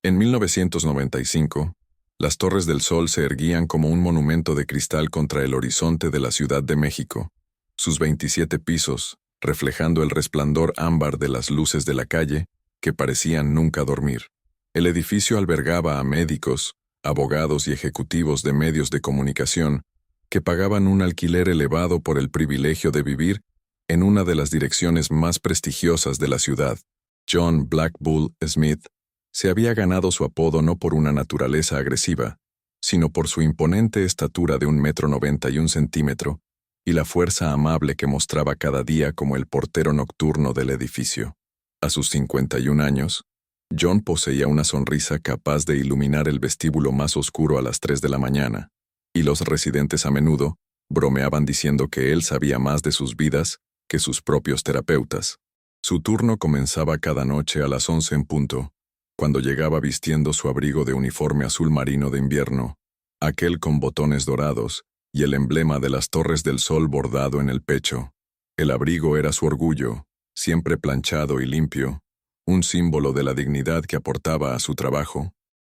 En 1995, las Torres del Sol se erguían como un monumento de cristal contra el horizonte de la Ciudad de México. Sus 27 pisos, reflejando el resplandor ámbar de las luces de la calle, que parecían nunca dormir. El edificio albergaba a médicos, abogados y ejecutivos de medios de comunicación, que pagaban un alquiler elevado por el privilegio de vivir en una de las direcciones más prestigiosas de la ciudad. John Black Bull Smith se había ganado su apodo no por una naturaleza agresiva, sino por su imponente estatura de 1,91 m y la fuerza amable que mostraba cada día como el portero nocturno del edificio. A sus 51 años, John poseía una sonrisa capaz de iluminar el vestíbulo más oscuro a las 3 de la mañana, y los residentes a menudo bromeaban diciendo que él sabía más de sus vidas que sus propios terapeutas. Su turno comenzaba cada noche a las 11 en punto, cuando llegaba vistiendo su abrigo de uniforme azul marino de invierno, aquel con botones dorados y el emblema de las Torres del Sol bordado en el pecho. El abrigo era su orgullo, siempre planchado y limpio, un símbolo de la dignidad que aportaba a su trabajo.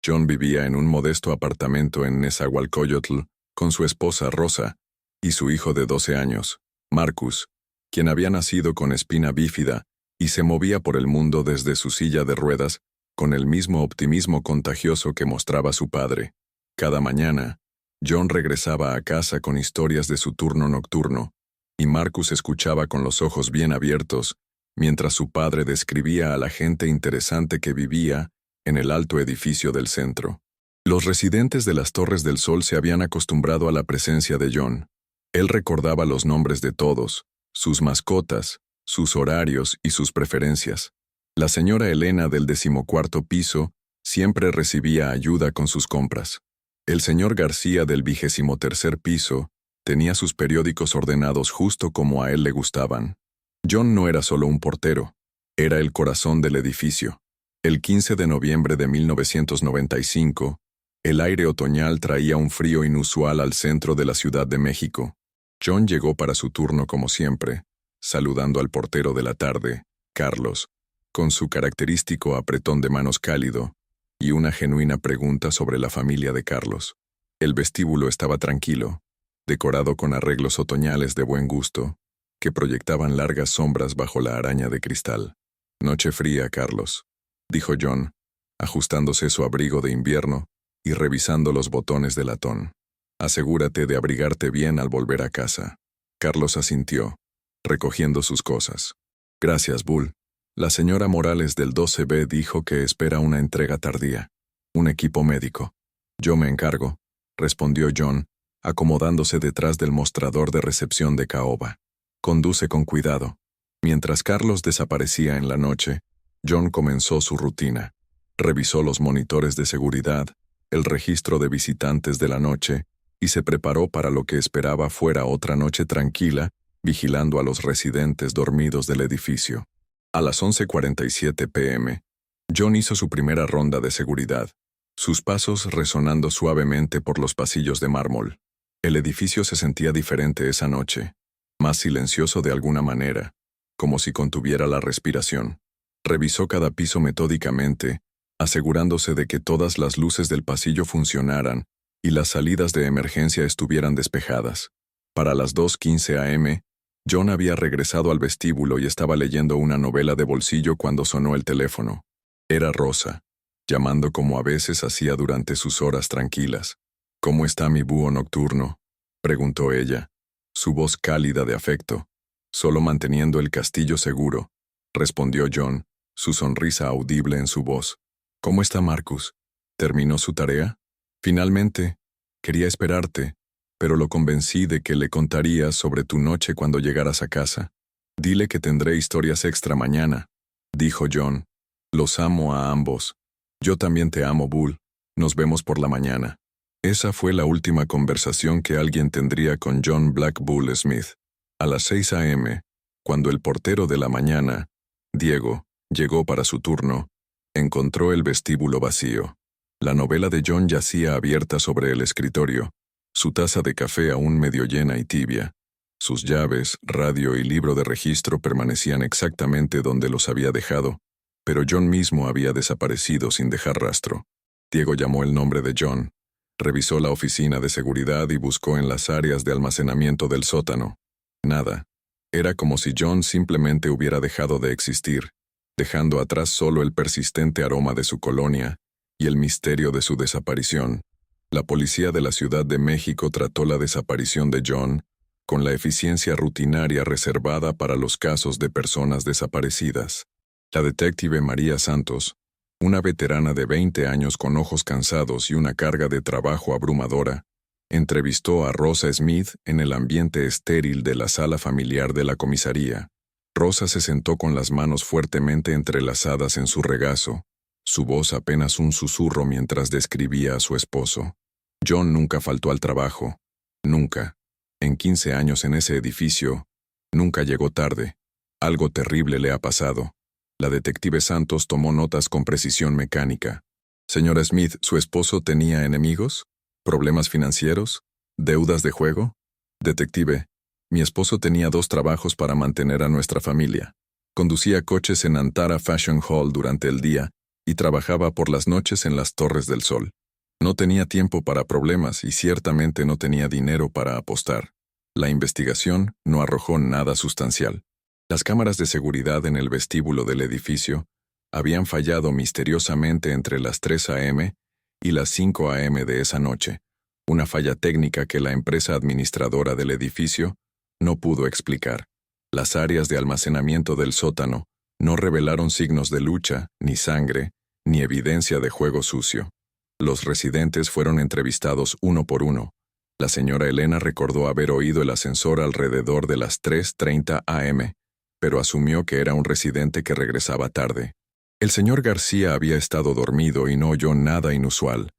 John vivía en un modesto apartamento en Nezahualcóyotl con su esposa Rosa y su hijo de 12 años, Marcus, quien había nacido con espina bífida y se movía por el mundo desde su silla de ruedas con el mismo optimismo contagioso que mostraba su padre. Cada mañana, John regresaba a casa con historias de su turno nocturno, y Marcus escuchaba con los ojos bien abiertos, mientras su padre describía a la gente interesante que vivía en el alto edificio del centro. Los residentes de las Torres del Sol se habían acostumbrado a la presencia de John. Él recordaba los nombres de todos, sus mascotas, sus horarios y sus preferencias. La señora Elena del 14º piso siempre recibía ayuda con sus compras. El señor García del 23º piso tenía sus periódicos ordenados justo como a él le gustaban. John no era solo un portero, era el corazón del edificio. El 15 de noviembre de 1995, el aire otoñal traía un frío inusual al centro de la Ciudad de México. John llegó para su turno como siempre, saludando al portero de la tarde, Carlos, con su característico apretón de manos cálido y una genuina pregunta sobre la familia de Carlos. El vestíbulo estaba tranquilo, decorado con arreglos otoñales de buen gusto, que proyectaban largas sombras bajo la araña de cristal. «Noche fría, Carlos», dijo John, ajustándose su abrigo de invierno y revisando los botones de latón. «Asegúrate de abrigarte bien al volver a casa». Carlos asintió, recogiendo sus cosas. «Gracias, Bull. La señora Morales del 12B dijo que espera una entrega tardía. Un equipo médico. Yo me encargo», respondió John, acomodándose detrás del mostrador de recepción de caoba. «Conduce con cuidado». Mientras Carlos desaparecía en la noche, John comenzó su rutina. Revisó los monitores de seguridad, el registro de visitantes de la noche, y se preparó para lo que esperaba fuera otra noche tranquila, vigilando a los residentes dormidos del edificio. A las 11:47 p.m., John hizo su primera ronda de seguridad, sus pasos resonando suavemente por los pasillos de mármol. El edificio se sentía diferente esa noche, más silencioso de alguna manera, como si contuviera la respiración. Revisó cada piso metódicamente, asegurándose de que todas las luces del pasillo funcionaran y las salidas de emergencia estuvieran despejadas. Para las 2:15 a.m., John había regresado al vestíbulo y estaba leyendo una novela de bolsillo cuando sonó el teléfono. Era Rosa, llamando como a veces hacía durante sus horas tranquilas. «¿Cómo está mi búho nocturno?», preguntó ella, su voz cálida de afecto. «Solo manteniendo el castillo seguro», respondió John, su sonrisa audible en su voz. «¿Cómo está Marcus? ¿Terminó su tarea?» «Finalmente, quería esperarte, pero lo convencí de que le contarías sobre tu noche cuando llegaras a casa. Dile que tendré historias extra mañana», dijo John. «Los amo a ambos. Yo también te amo, Bull. Nos vemos por la mañana». Esa fue la última conversación que alguien tendría con John Black Bull Smith. A las 6 a.m., cuando el portero de la mañana, Diego, llegó para su turno, encontró el vestíbulo vacío. La novela de John yacía abierta sobre el escritorio, su taza de café aún medio llena y tibia. Sus llaves, radio y libro de registro permanecían exactamente donde los había dejado, Pero John mismo había desaparecido sin dejar rastro. Diego llamó el nombre de John, revisó la oficina de seguridad y buscó en las áreas de almacenamiento del sótano. Nada. Era como si John simplemente hubiera dejado de existir, dejando atrás solo el persistente aroma de su colonia y el misterio de su desaparición. La policía de la Ciudad de México trató la desaparición de John con la eficiencia rutinaria reservada para los casos de personas desaparecidas. La detective María Santos, una veterana de 20 años con ojos cansados y una carga de trabajo abrumadora, entrevistó a Rosa Smith en el ambiente estéril de la sala familiar de la comisaría. Rosa se sentó con las manos fuertemente entrelazadas en su regazo, su voz apenas un susurro mientras describía a su esposo. John nunca faltó al trabajo, nunca. En 15 años en ese edificio, nunca llegó tarde. Algo terrible le ha pasado. La detective Santos tomó notas con precisión mecánica. Señora Smith, ¿su esposo tenía enemigos? ¿Problemas financieros? ¿Deudas de juego? Detective, mi esposo tenía 2 trabajos para mantener a nuestra familia. Conducía coches en Antara Fashion Hall durante el día y trabajaba por las noches en las Torres del Sol. No tenía tiempo para problemas y ciertamente no tenía dinero para apostar. La investigación no arrojó nada sustancial. Las cámaras de seguridad en el vestíbulo del edificio habían fallado misteriosamente entre las 3 a.m. y las 5 a.m. de esa noche, una falla técnica que la empresa administradora del edificio no pudo explicar. Las áreas de almacenamiento del sótano no revelaron signos de lucha, ni sangre, ni evidencia de juego sucio. Los residentes fueron entrevistados uno por uno. La señora Elena recordó haber oído el ascensor alrededor de las 3:30 a.m., pero asumió que era un residente que regresaba tarde. El señor García había estado dormido y no oyó nada inusual.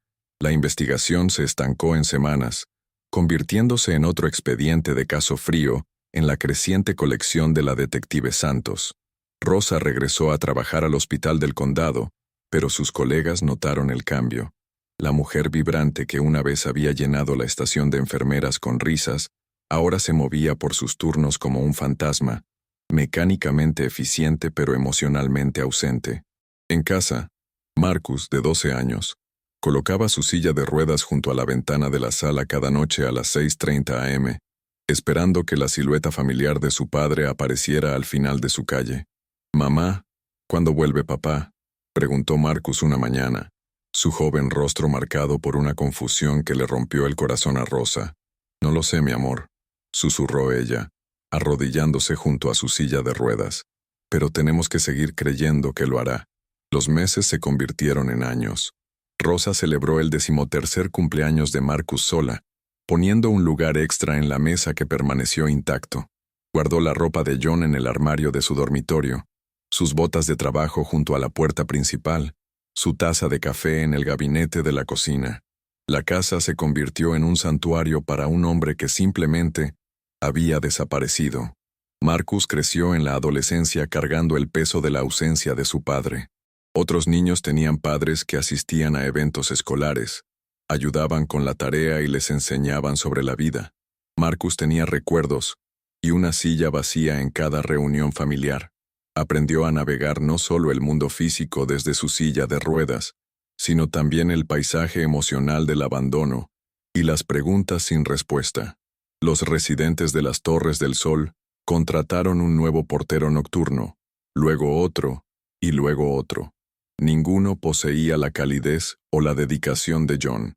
La investigación se estancó en semanas, convirtiéndose en otro expediente de caso frío en la creciente colección de la detective Santos. Rosa regresó a trabajar al hospital del condado, pero sus colegas notaron el cambio. La mujer vibrante que una vez había llenado la estación de enfermeras con risas, ahora se movía por sus turnos como un fantasma, mecánicamente eficiente pero emocionalmente ausente. En casa, Marcus, de 12 años, colocaba su silla de ruedas junto a la ventana de la sala cada noche a las 6:30 a.m., esperando que la silueta familiar de su padre apareciera al final de su calle. «Mamá, ¿cuándo vuelve papá?», preguntó Marcus una mañana, su joven rostro marcado por una confusión que le rompió el corazón a Rosa. «No lo sé, mi amor», susurró ella, arrodillándose junto a su silla de ruedas. «Pero tenemos que seguir creyendo que lo hará». Los meses se convirtieron en años. Rosa celebró el 13º cumpleaños de Marcus sola, poniendo un lugar extra en la mesa que permaneció intacto. Guardó la ropa de John en el armario de su dormitorio, sus botas de trabajo junto a la puerta principal, su taza de café en el gabinete de la cocina. La casa se convirtió en un santuario para un hombre que simplemente había desaparecido. Marcus creció en la adolescencia cargando el peso de la ausencia de su padre. Otros niños tenían padres que asistían a eventos escolares, ayudaban con la tarea y les enseñaban sobre la vida. Marcus tenía recuerdos y una silla vacía en cada reunión familiar. Aprendió a navegar no solo el mundo físico desde su silla de ruedas, sino también el paisaje emocional del abandono y las preguntas sin respuesta. Los residentes de las Torres del Sol contrataron un nuevo portero nocturno, luego otro y luego otro. Ninguno poseía la calidez o la dedicación de John.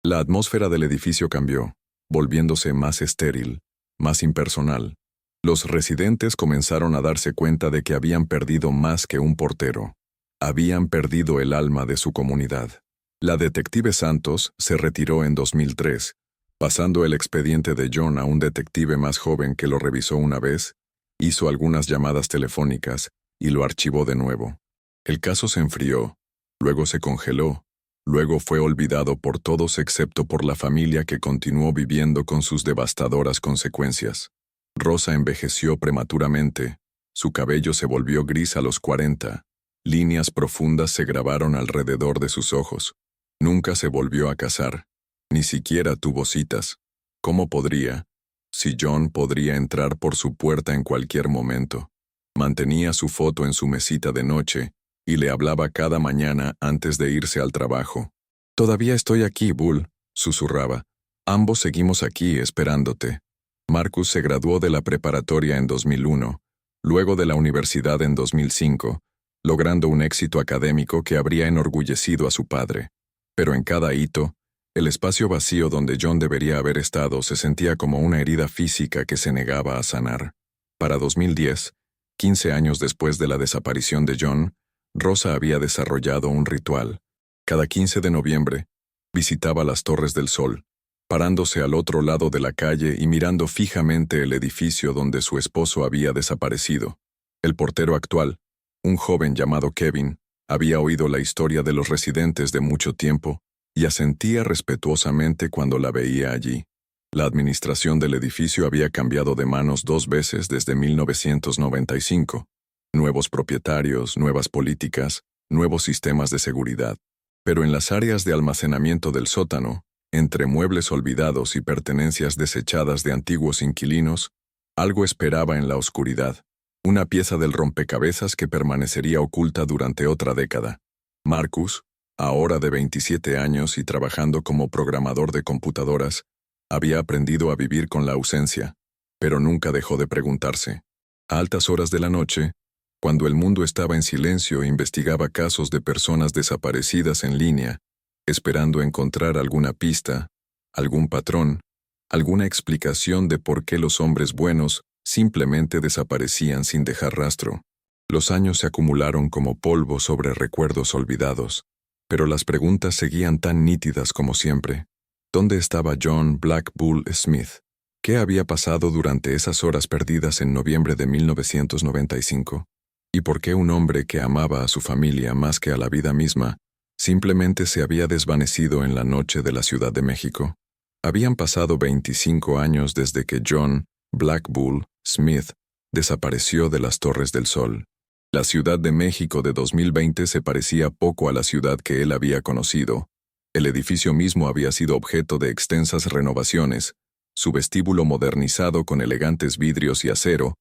La atmósfera del edificio cambió, volviéndose más estéril, más impersonal. Los residentes comenzaron a darse cuenta de que habían perdido más que un portero. Habían perdido el alma de su comunidad. La detective Santos se retiró en 2003, pasando el expediente de John a un detective más joven que lo revisó una vez, hizo algunas llamadas telefónicas y lo archivó de nuevo. El caso se enfrió, luego se congeló, luego fue olvidado por todos excepto por la familia que continuó viviendo con sus devastadoras consecuencias. Rosa envejeció prematuramente, su cabello se volvió gris a los 40, líneas profundas se grabaron alrededor de sus ojos. Nunca se volvió a casar, ni siquiera tuvo citas. ¿Cómo podría? Si John podría entrar por su puerta en cualquier momento. Mantenía su foto en su mesita de noche, y le hablaba cada mañana antes de irse al trabajo. «Todavía estoy aquí, Bull», susurraba. «Ambos seguimos aquí esperándote». Marcus se graduó de la preparatoria en 2001, luego de la universidad en 2005, logrando un éxito académico que habría enorgullecido a su padre. Pero en cada hito, el espacio vacío donde John debería haber estado se sentía como una herida física que se negaba a sanar. Para 2010, 15 años después de la desaparición de John, Rosa había desarrollado un ritual. Cada 15 de noviembre, visitaba las Torres del Sol, parándose al otro lado de la calle y mirando fijamente el edificio donde su esposo había desaparecido. El portero actual, un joven llamado Kevin, había oído la historia de los residentes de mucho tiempo y asentía respetuosamente cuando la veía allí. La administración del edificio había cambiado de manos 2 veces desde 1995. Nuevos propietarios, nuevas políticas, nuevos sistemas de seguridad. Pero en las áreas de almacenamiento del sótano, entre muebles olvidados y pertenencias desechadas de antiguos inquilinos, algo esperaba en la oscuridad. Una pieza del rompecabezas que permanecería oculta durante otra década. Marcus, ahora de 27 años y trabajando como programador de computadoras, había aprendido a vivir con la ausencia, pero nunca dejó de preguntarse. A altas horas de la noche, cuando el mundo estaba en silencio, investigaba casos de personas desaparecidas en línea, esperando encontrar alguna pista, algún patrón, alguna explicación de por qué los hombres buenos simplemente desaparecían sin dejar rastro. Los años se acumularon como polvo sobre recuerdos olvidados, pero las preguntas seguían tan nítidas como siempre. ¿Dónde estaba John Black Bull Smith? ¿Qué había pasado durante esas horas perdidas en noviembre de 1995? ¿Y por qué un hombre que amaba a su familia más que a la vida misma simplemente se había desvanecido en la noche de la Ciudad de México? Habían pasado 25 años desde que John Black Bull Smith desapareció de las Torres del Sol. La Ciudad de México de 2020 se parecía poco a la ciudad que él había conocido. El edificio mismo había sido objeto de extensas renovaciones, su vestíbulo modernizado con elegantes vidrios y acero,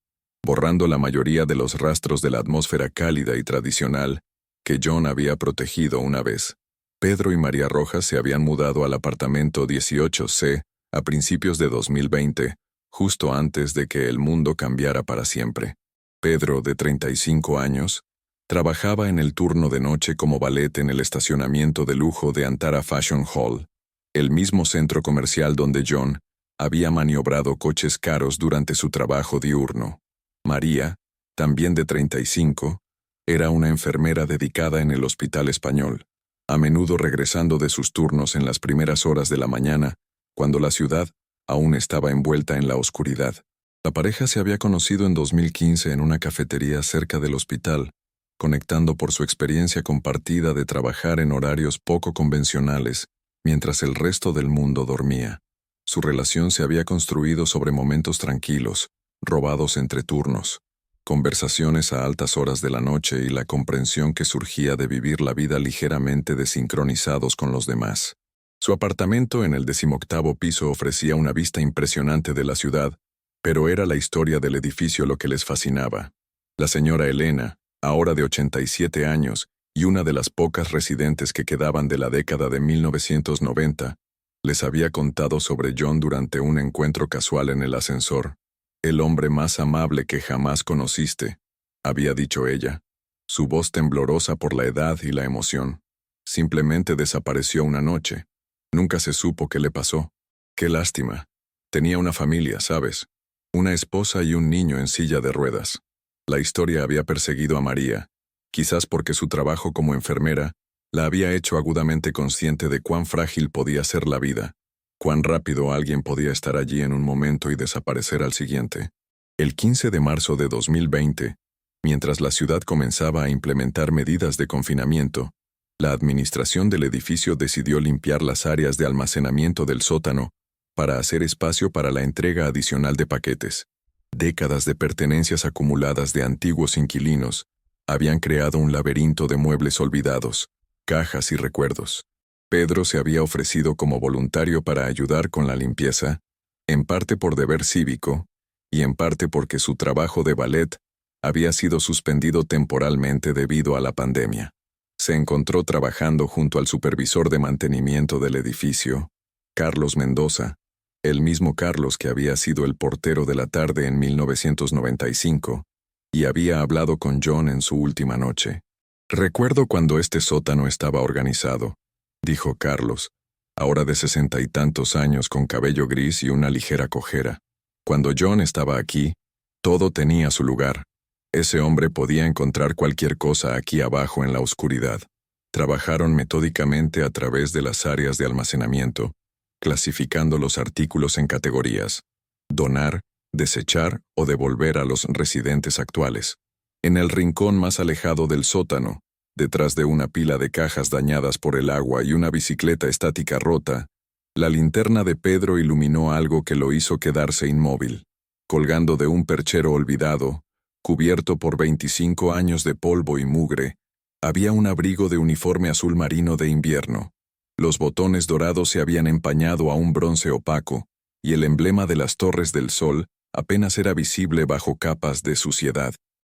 borrando la mayoría de los rastros de la atmósfera cálida y tradicional que John había protegido una vez. Pedro y María Rojas se habían mudado al apartamento 18C a principios de 2020, justo antes de que el mundo cambiara para siempre. Pedro, de 35 años, trabajaba en el turno de noche como valet en el estacionamiento de lujo de Antara Fashion Hall, el mismo centro comercial donde John había maniobrado coches caros durante su trabajo diurno. María, también de 35, era una enfermera dedicada en el Hospital Español, a menudo regresando de sus turnos en las primeras horas de la mañana, cuando la ciudad aún estaba envuelta en la oscuridad. La pareja se había conocido en 2015 en una cafetería cerca del hospital, conectando por su experiencia compartida de trabajar en horarios poco convencionales mientras el resto del mundo dormía. Su relación se había construido sobre momentos tranquilos, robados entre turnos, conversaciones a altas horas de la noche y la comprensión que surgía de vivir la vida ligeramente desincronizados con los demás. Su apartamento en el 18º piso ofrecía una vista impresionante de la ciudad, pero era la historia del edificio lo que les fascinaba. La señora Elena, ahora de 87 años y una de las pocas residentes que quedaban de la década de 1990, les había contado sobre John durante un encuentro casual en el ascensor. «El hombre más amable que jamás conociste», había dicho ella, su voz temblorosa por la edad y la emoción. Simplemente desapareció una noche. Nunca se supo qué le pasó. Qué lástima. Tenía una familia, ¿sabes? Una esposa y un niño en silla de ruedas. La historia había perseguido a María, quizás porque su trabajo como enfermera la había hecho agudamente consciente de cuán frágil podía ser la vida, cuán rápido alguien podía estar allí en un momento y desaparecer al siguiente. El 15 de marzo de 2020, mientras la ciudad comenzaba a implementar medidas de confinamiento, la administración del edificio decidió limpiar las áreas de almacenamiento del sótano para hacer espacio para la entrega adicional de paquetes. Décadas de pertenencias acumuladas de antiguos inquilinos habían creado un laberinto de muebles olvidados, cajas y recuerdos. Pedro se había ofrecido como voluntario para ayudar con la limpieza, en parte por deber cívico y en parte porque su trabajo de valet había sido suspendido temporalmente debido a la pandemia. Se encontró trabajando junto al supervisor de mantenimiento del edificio, Carlos Mendoza, el mismo Carlos que había sido el portero de la tarde en 1995, y había hablado con John en su última noche. «Recuerdo cuando este sótano estaba organizado», dijo Carlos, ahora de 60 y tantos años con cabello gris y una ligera cojera. «Cuando John estaba aquí, todo tenía su lugar. Ese hombre podía encontrar cualquier cosa aquí abajo en la oscuridad». Trabajaron metódicamente a través de las áreas de almacenamiento, clasificando los artículos en categorías: donar, desechar o devolver a los residentes actuales. En el rincón más alejado del sótano, detrás de una pila de cajas dañadas por el agua y una bicicleta estática rota, la linterna de Pedro iluminó algo que lo hizo quedarse inmóvil. Colgando de un perchero olvidado, cubierto por 25 años de polvo y mugre, había un abrigo de uniforme azul marino de invierno. Los botones dorados se habían empañado a un bronce opaco, y el emblema de las Torres del Sol apenas era visible bajo capas de suciedad.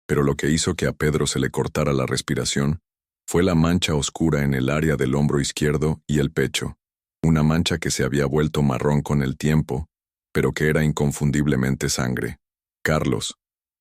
Pero lo que hizo que a Pedro se le cortara la respiración fue la mancha oscura en el área del hombro izquierdo y el pecho, una mancha que se había vuelto marrón con el tiempo, pero que era inconfundiblemente sangre. «Carlos»,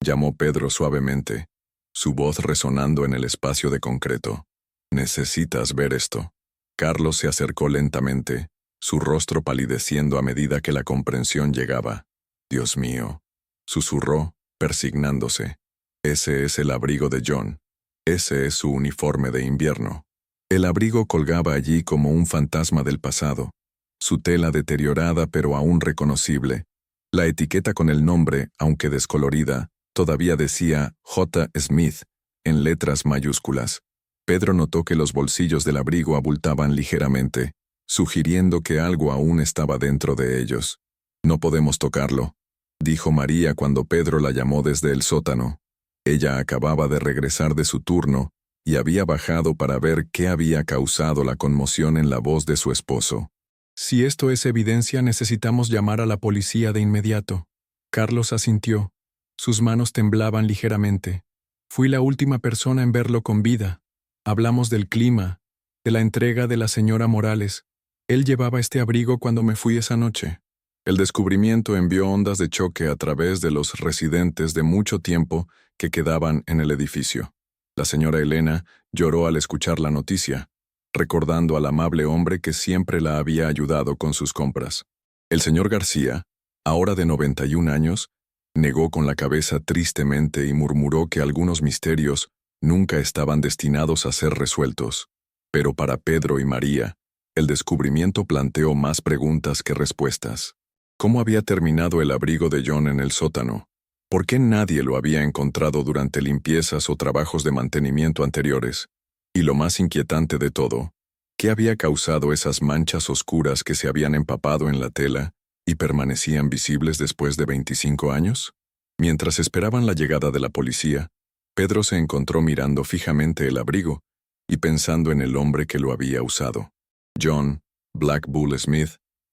llamó Pedro suavemente, su voz resonando en el espacio de concreto. «Necesitas ver esto». Carlos se acercó lentamente, su rostro palideciendo a medida que la comprensión llegaba. «Dios mío», susurró, persignándose. «Ese es el abrigo de John. Ese es su uniforme de invierno». El abrigo colgaba allí como un fantasma del pasado, su tela deteriorada pero aún reconocible. La etiqueta con el nombre, aunque descolorida, todavía decía J. Smith, en letras mayúsculas. Pedro notó que los bolsillos del abrigo abultaban ligeramente, sugiriendo que algo aún estaba dentro de ellos. «No podemos tocarlo», dijo María cuando Pedro la llamó desde el sótano. Ella acababa de regresar de su turno y había bajado para ver qué había causado la conmoción en la voz de su esposo. «Si esto es evidencia, necesitamos llamar a la policía de inmediato». Carlos asintió. Sus manos temblaban ligeramente. «Fui la última persona en verlo con vida. Hablamos del clima, de la entrega de la señora Morales. Él llevaba este abrigo cuando me fui esa noche». El descubrimiento envió ondas de choque a través de los residentes de mucho tiempo que quedaban en el edificio. La señora Elena lloró al escuchar la noticia, recordando al amable hombre que siempre la había ayudado con sus compras. El señor García, ahora de 91 años, negó con la cabeza tristemente y murmuró que algunos misterios nunca estaban destinados a ser resueltos. Pero para Pedro y María, el descubrimiento planteó más preguntas que respuestas. ¿Cómo había terminado el abrigo de John en el sótano? ¿Por qué nadie lo había encontrado durante limpiezas o trabajos de mantenimiento anteriores? Y lo más inquietante de todo, ¿qué había causado esas manchas oscuras que se habían empapado en la tela y permanecían visibles después de 25 años? Mientras esperaban la llegada de la policía, Pedro se encontró mirando fijamente el abrigo y pensando en el hombre que lo había usado. John Black Bull Smith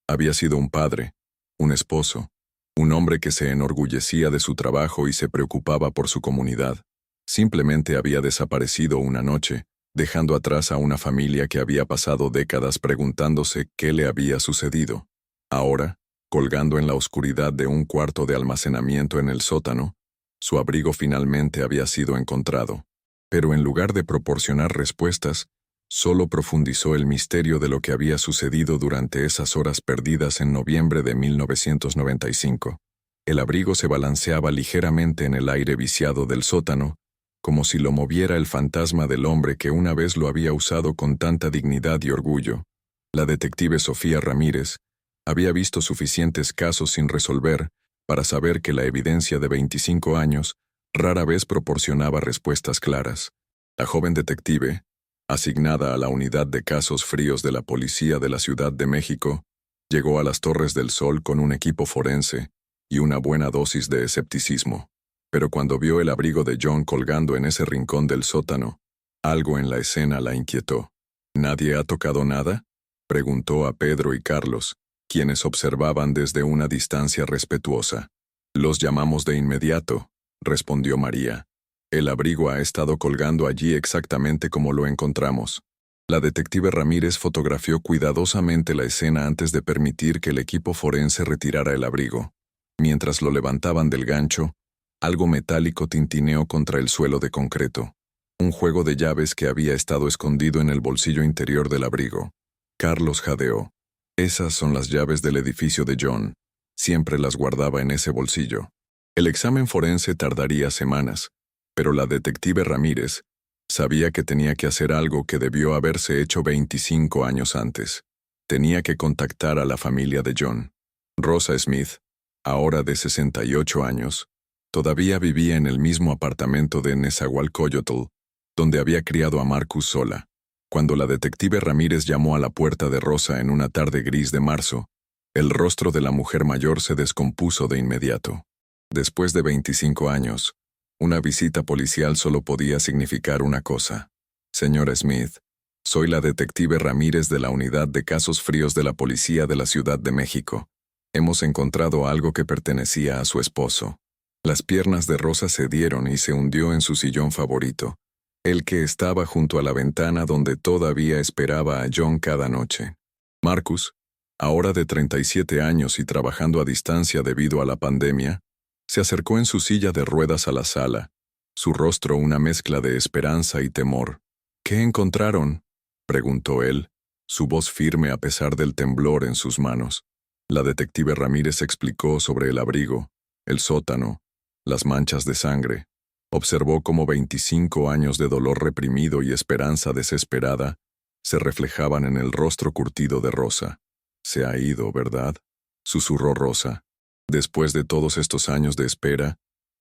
había sido un padre, un esposo, un hombre que se enorgullecía de su trabajo y se preocupaba por su comunidad. Simplemente había desaparecido una noche, dejando atrás a una familia que había pasado décadas preguntándose qué le había sucedido. Ahora, colgando en la oscuridad de un cuarto de almacenamiento en el sótano, su abrigo finalmente había sido encontrado. Pero en lugar de proporcionar respuestas, solo profundizó el misterio de lo que había sucedido durante esas horas perdidas en noviembre de 1995. El abrigo se balanceaba ligeramente en el aire viciado del sótano, como si lo moviera el fantasma del hombre que una vez lo había usado con tanta dignidad y orgullo. La detective Sofía Ramírez había visto suficientes casos sin resolver para saber que la evidencia de 25 años rara vez proporcionaba respuestas claras. La joven detective, asignada a la unidad de casos fríos de la Policía de la Ciudad de México, llegó a las Torres del Sol con un equipo forense y una buena dosis de escepticismo. Pero cuando vio el abrigo de John colgando en ese rincón del sótano, algo en la escena la inquietó. «¿Nadie ha tocado nada?», preguntó a Pedro y Carlos, quienes observaban desde una distancia respetuosa. «Los llamamos de inmediato», respondió María. El abrigo ha estado colgando allí exactamente como lo encontramos. La detective Ramírez fotografió cuidadosamente la escena antes de permitir que el equipo forense retirara el abrigo. Mientras lo levantaban del gancho, algo metálico tintineó contra el suelo de concreto. Un juego de llaves que había estado escondido en el bolsillo interior del abrigo. Carlos jadeó. Esas son las llaves del edificio de John. Siempre las guardaba en ese bolsillo. El examen forense tardaría semanas, pero la detective Ramírez sabía que tenía que hacer algo que debió haberse hecho 25 años antes. Tenía que contactar a la familia de John. Rosa Smith, ahora de 68 años, todavía vivía en el mismo apartamento de Nezahualcóyotl, donde había criado a Marcus sola. Cuando la detective Ramírez llamó a la puerta de Rosa en una tarde gris de marzo, el rostro de la mujer mayor se descompuso de inmediato. Después de 25 años, una visita policial solo podía significar una cosa. Señora Smith, soy la detective Ramírez de la Unidad de Casos Fríos de la Policía de la Ciudad de México. Hemos encontrado algo que pertenecía a su esposo. Las piernas de Rosa cedieron y se hundió en su sillón favorito, el que estaba junto a la ventana donde todavía esperaba a John cada noche. Marcus, ahora de 37 años y trabajando a distancia debido a la pandemia, se acercó en su silla de ruedas a la sala, su rostro una mezcla de esperanza y temor. ¿Qué encontraron?, preguntó él, su voz firme a pesar del temblor en sus manos. La detective Ramírez explicó sobre el abrigo, el sótano, las manchas de sangre. Observó cómo 25 años de dolor reprimido y esperanza desesperada se reflejaban en el rostro curtido de Rosa. «Se ha ido, ¿verdad?», susurró Rosa. Después de todos estos años de espera,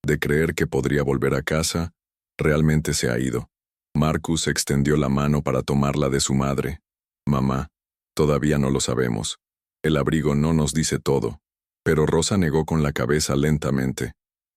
de creer que podría volver a casa, realmente se ha ido. Marcus extendió la mano para tomarla de su madre. «Mamá, todavía no lo sabemos. El abrigo no nos dice todo». Pero Rosa negó con la cabeza lentamente.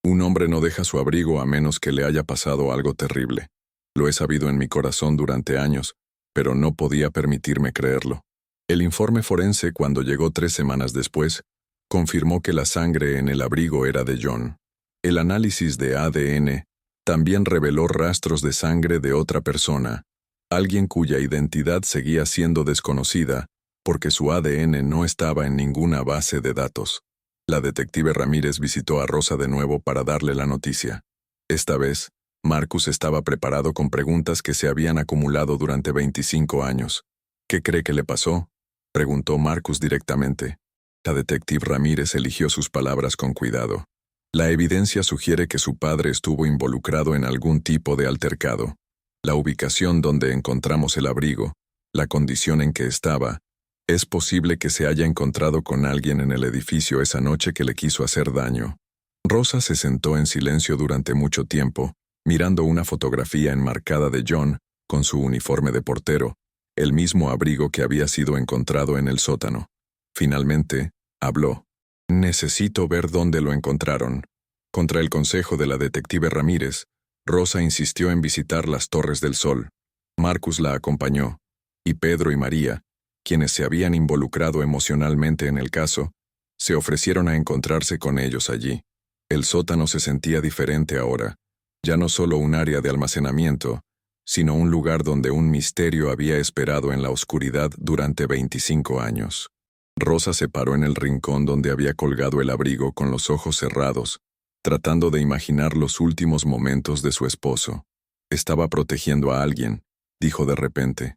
«Un hombre no deja su abrigo a menos que le haya pasado algo terrible. Lo he sabido en mi corazón durante años, pero no podía permitirme creerlo». El informe forense, cuando llegó 3 semanas después, confirmó que la sangre en el abrigo era de John. El análisis de ADN también reveló rastros de sangre de otra persona, alguien cuya identidad seguía siendo desconocida, porque su ADN no estaba en ninguna base de datos. La detective Ramírez visitó a Rosa de nuevo para darle la noticia. Esta vez, Marcus estaba preparado con preguntas que se habían acumulado durante 25 años. «¿Qué cree que le pasó?», preguntó Marcus directamente. La detective Ramírez eligió sus palabras con cuidado. La evidencia sugiere que su padre estuvo involucrado en algún tipo de altercado. La ubicación donde encontramos el abrigo, la condición en que estaba, es posible que se haya encontrado con alguien en el edificio esa noche que le quiso hacer daño. Rosa se sentó en silencio durante mucho tiempo, mirando una fotografía enmarcada de John, con su uniforme de portero, el mismo abrigo que había sido encontrado en el sótano. Finalmente, habló. «Necesito ver dónde lo encontraron». Contra el consejo de la detective Ramírez, Rosa insistió en visitar las Torres del Sol. Marcus la acompañó, y Pedro y María, quienes se habían involucrado emocionalmente en el caso, se ofrecieron a encontrarse con ellos allí. El sótano se sentía diferente ahora, ya no solo un área de almacenamiento, sino un lugar donde un misterio había esperado en la oscuridad durante 25 años. Rosa se paró en el rincón donde había colgado el abrigo con los ojos cerrados, tratando de imaginar los últimos momentos de su esposo. «Estaba protegiendo a alguien», dijo de repente.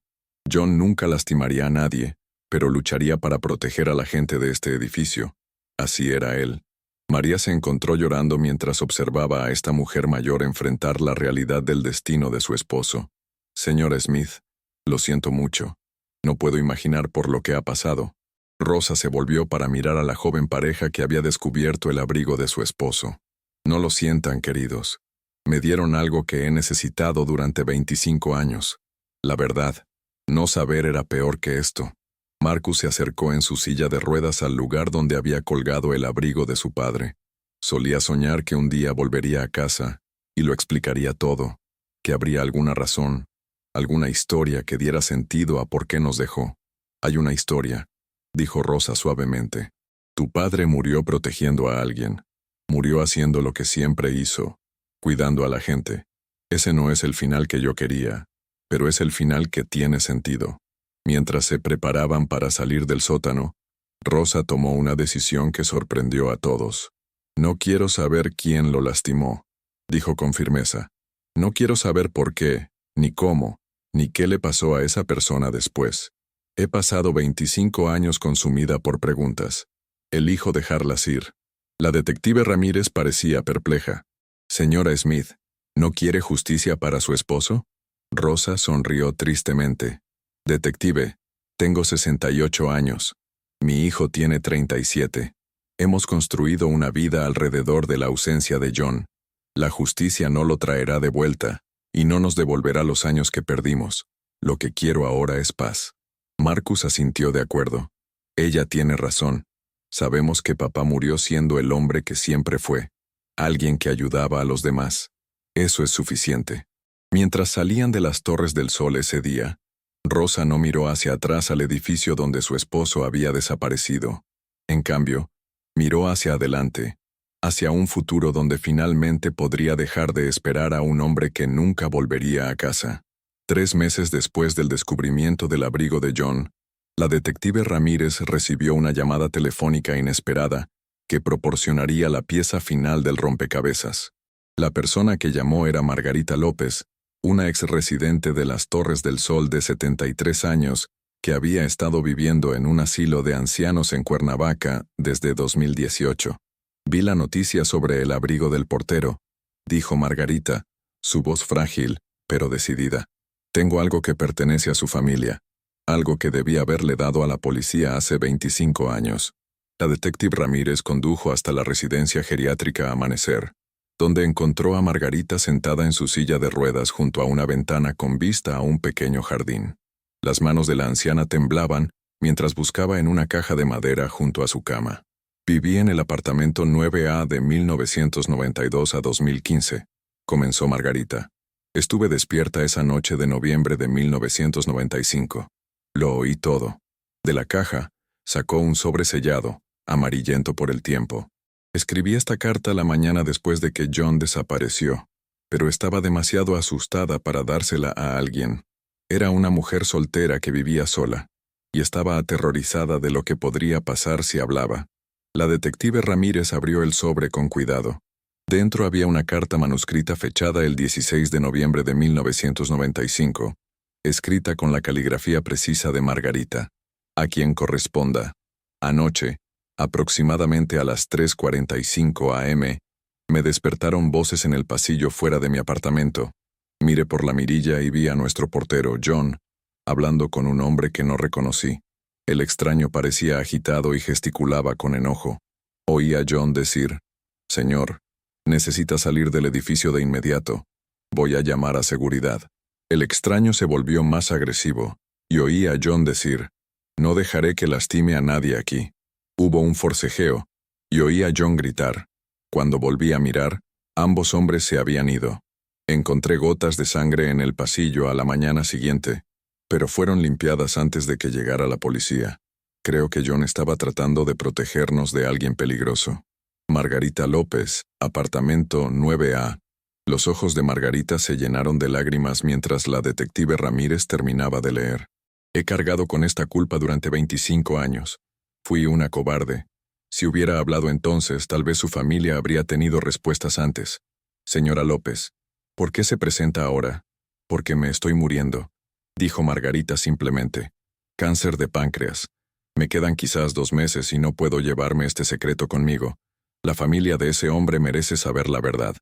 «John nunca lastimaría a nadie, pero lucharía para proteger a la gente de este edificio. Así era él». María se encontró llorando mientras observaba a esta mujer mayor enfrentar la realidad del destino de su esposo. «Señora Smith, lo siento mucho. No puedo imaginar por lo que ha pasado». Rosa se volvió para mirar a la joven pareja que había descubierto el abrigo de su esposo. «No lo sientan, queridos. Me dieron algo que he necesitado durante 25 años. La verdad, no saber era peor que esto». Marcus se acercó en su silla de ruedas al lugar donde había colgado el abrigo de su padre. Solía soñar que un día volvería a casa y lo explicaría todo, que habría alguna razón, alguna historia que diera sentido a por qué nos dejó. «Hay una historia», dijo Rosa suavemente. «Tu padre murió protegiendo a alguien. Murió haciendo lo que siempre hizo, cuidando a la gente. Ese no es el final que yo quería, pero es el final que tiene sentido. Mientras se preparaban para salir del sótano, Rosa tomó una decisión que sorprendió a todos. No quiero saber quién lo lastimó, dijo con firmeza. No quiero saber por qué, ni cómo, ni qué le pasó a esa persona después. He pasado 25 años consumida por preguntas. Elijo dejarlas ir. La detective Ramírez parecía perpleja. Señora Smith, ¿no quiere justicia para su esposo? Rosa sonrió tristemente. Detective, tengo 68 años. Mi hijo tiene 37. Hemos construido una vida alrededor de la ausencia de John. La justicia no lo traerá de vuelta, y no nos devolverá los años que perdimos. Lo que quiero ahora es paz. Marcus asintió de acuerdo. Ella tiene razón. Sabemos que papá murió siendo el hombre que siempre fue, alguien que ayudaba a los demás. Eso es suficiente. Mientras salían de las Torres del Sol ese día, Rosa no miró hacia atrás al edificio donde su esposo había desaparecido. En cambio, miró hacia adelante, hacia un futuro donde finalmente podría dejar de esperar a un hombre que nunca volvería a casa. 3 meses después del descubrimiento del abrigo de John, la detective Ramírez recibió una llamada telefónica inesperada que proporcionaría la pieza final del rompecabezas. La persona que llamó era Margarita López, una exresidente de las Torres del Sol de 73 años que había estado viviendo en un asilo de ancianos en Cuernavaca desde 2018. Vi la noticia sobre el abrigo del portero, dijo Margarita, su voz frágil, pero decidida. Tengo algo que pertenece a su familia, algo que debí haberle dado a la policía hace 25 años. La detective Ramírez condujo hasta la residencia geriátrica Amanecer, donde encontró a Margarita sentada en su silla de ruedas junto a una ventana con vista a un pequeño jardín. Las manos de la anciana temblaban mientras buscaba en una caja de madera junto a su cama. Viví en el apartamento 9A de 1992 a 2015, comenzó Margarita. Estuve despierta esa noche de noviembre de 1995. Lo oí todo. De la caja, sacó un sobre sellado, amarillento por el tiempo. Escribí esta carta la mañana después de que John desapareció, pero estaba demasiado asustada para dársela a alguien. Era una mujer soltera que vivía sola, y estaba aterrorizada de lo que podría pasar si hablaba. La detective Ramírez abrió el sobre con cuidado. Dentro había una carta manuscrita fechada el 16 de noviembre de 1995, escrita con la caligrafía precisa de Margarita. A quien corresponda. Anoche, aproximadamente a las 3:45 am, me despertaron voces en el pasillo fuera de mi apartamento. Miré por la mirilla y vi a nuestro portero, John, hablando con un hombre que no reconocí. El extraño parecía agitado y gesticulaba con enojo. Oí a John decir, «Señor, necesita salir del edificio de inmediato. Voy a llamar a seguridad». El extraño se volvió más agresivo, y oí a John decir, «No dejaré que lastime a nadie aquí». Hubo un forcejeo, y oí a John gritar. Cuando volví a mirar, ambos hombres se habían ido. Encontré gotas de sangre en el pasillo a la mañana siguiente, pero fueron limpiadas antes de que llegara la policía. Creo que John estaba tratando de protegernos de alguien peligroso. Margarita López, apartamento 9A. Los ojos de Margarita se llenaron de lágrimas mientras la detective Ramírez terminaba de leer. He cargado con esta culpa durante 25 años. Fui una cobarde. Si hubiera hablado entonces, tal vez su familia habría tenido respuestas antes. Señora López, ¿por qué se presenta ahora? Porque me estoy muriendo, dijo Margarita simplemente. Cáncer de páncreas. Me quedan quizás 2 meses y no puedo llevarme este secreto conmigo. La familia de ese hombre merece saber la verdad.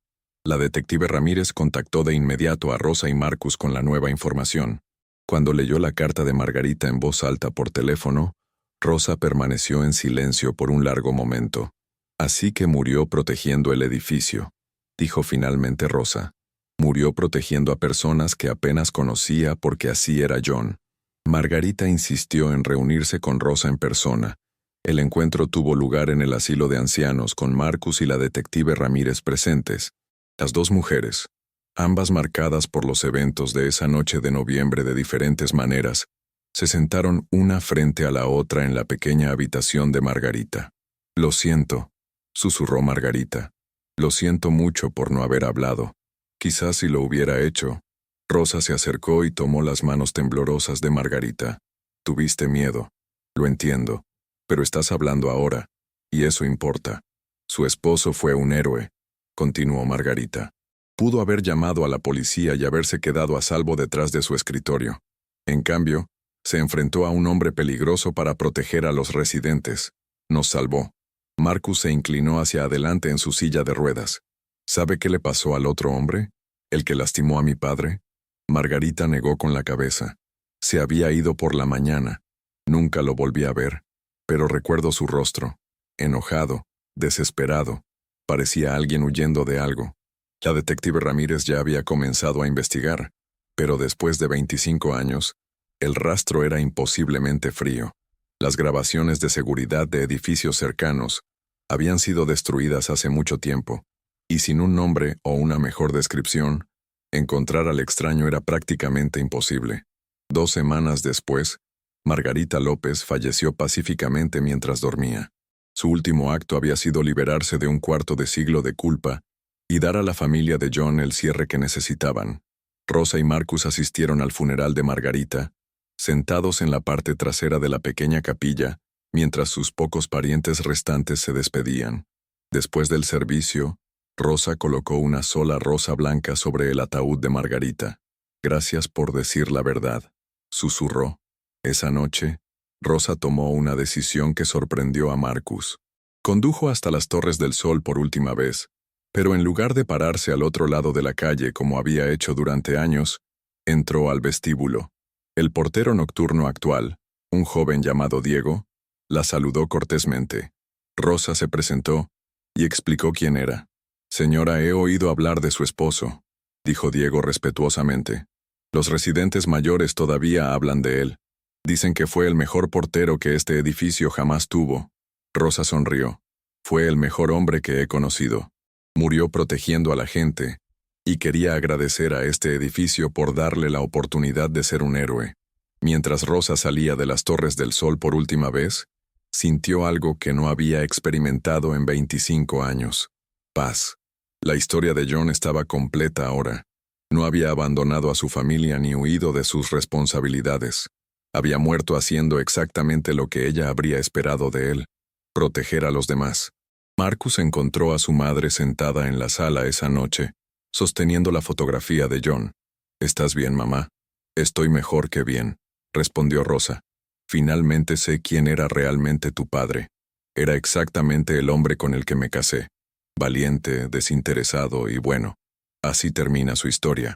La detective Ramírez contactó de inmediato a Rosa y Marcus con la nueva información. Cuando leyó la carta de Margarita en voz alta por teléfono, Rosa permaneció en silencio por un largo momento. Así que murió protegiendo el edificio, dijo finalmente Rosa. Murió protegiendo a personas que apenas conocía porque así era John. Margarita insistió en reunirse con Rosa en persona. El encuentro tuvo lugar en el asilo de ancianos con Marcus y la detective Ramírez presentes. Las 2 mujeres, ambas marcadas por los eventos de esa noche de noviembre de diferentes maneras, se sentaron una frente a la otra en la pequeña habitación de Margarita. Lo siento, susurró Margarita. Lo siento mucho por no haber hablado. Quizás si lo hubiera hecho. Rosa se acercó y tomó las manos temblorosas de Margarita. Tuviste miedo. Lo entiendo. Pero estás hablando ahora, y eso importa. Su esposo fue un héroe, continuó Margarita. Pudo haber llamado a la policía y haberse quedado a salvo detrás de su escritorio. En cambio, se enfrentó a un hombre peligroso para proteger a los residentes. Nos salvó. Marcus se inclinó hacia adelante en su silla de ruedas. ¿Sabe qué le pasó al otro hombre? ¿El que lastimó a mi padre? Margarita negó con la cabeza. Se había ido por la mañana. Nunca lo volví a ver. Pero recuerdo su rostro. Enojado, desesperado. Parecía alguien huyendo de algo. La detective Ramírez ya había comenzado a investigar, pero después de 25 años, el rastro era imposiblemente frío. Las grabaciones de seguridad de edificios cercanos habían sido destruidas hace mucho tiempo, y sin un nombre o una mejor descripción, encontrar al extraño era prácticamente imposible. 2 semanas después, Margarita López falleció pacíficamente mientras dormía. Su último acto había sido liberarse de un cuarto de siglo de culpa y dar a la familia de John el cierre que necesitaban. Rosa y Marcus asistieron al funeral de Margarita, sentados en la parte trasera de la pequeña capilla, mientras sus pocos parientes restantes se despedían. Después del servicio, Rosa colocó una sola rosa blanca sobre el ataúd de Margarita. Gracias por decir la verdad, susurró. Esa noche, Rosa tomó una decisión que sorprendió a Marcus. Condujo hasta las Torres del Sol por última vez, pero en lugar de pararse al otro lado de la calle como había hecho durante años, entró al vestíbulo. El portero nocturno actual, un joven llamado Diego, la saludó cortésmente. Rosa se presentó y explicó quién era. Señora, he oído hablar de su esposo, dijo Diego respetuosamente. Los residentes mayores todavía hablan de él. Dicen que fue el mejor portero que este edificio jamás tuvo. Rosa sonrió. Fue el mejor hombre que he conocido. Murió protegiendo a la gente, y quería agradecer a este edificio por darle la oportunidad de ser un héroe. Mientras Rosa salía de las Torres del Sol por última vez, sintió algo que no había experimentado en 25 años. Paz. La historia de John estaba completa ahora. No había abandonado a su familia ni huido de sus responsabilidades. Había muerto haciendo exactamente lo que ella habría esperado de él, proteger a los demás. Marcus encontró a su madre sentada en la sala esa noche, sosteniendo la fotografía de John. ¿Estás bien, mamá? Estoy mejor que bien, respondió Rosa. Finalmente sé quién era realmente tu padre. Era exactamente el hombre con el que me casé. Valiente, desinteresado y bueno. Así termina su historia.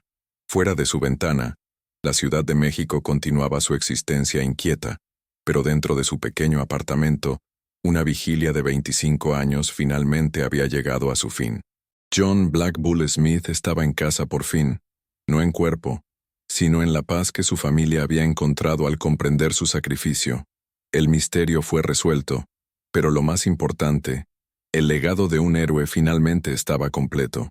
Fuera de su ventana, la Ciudad de México continuaba su existencia inquieta, pero dentro de su pequeño apartamento, una vigilia de 25 años finalmente había llegado a su fin. John Black Bull Smith estaba en casa por fin, no en cuerpo, sino en la paz que su familia había encontrado al comprender su sacrificio. El misterio fue resuelto, pero lo más importante, el legado de un héroe finalmente estaba completo.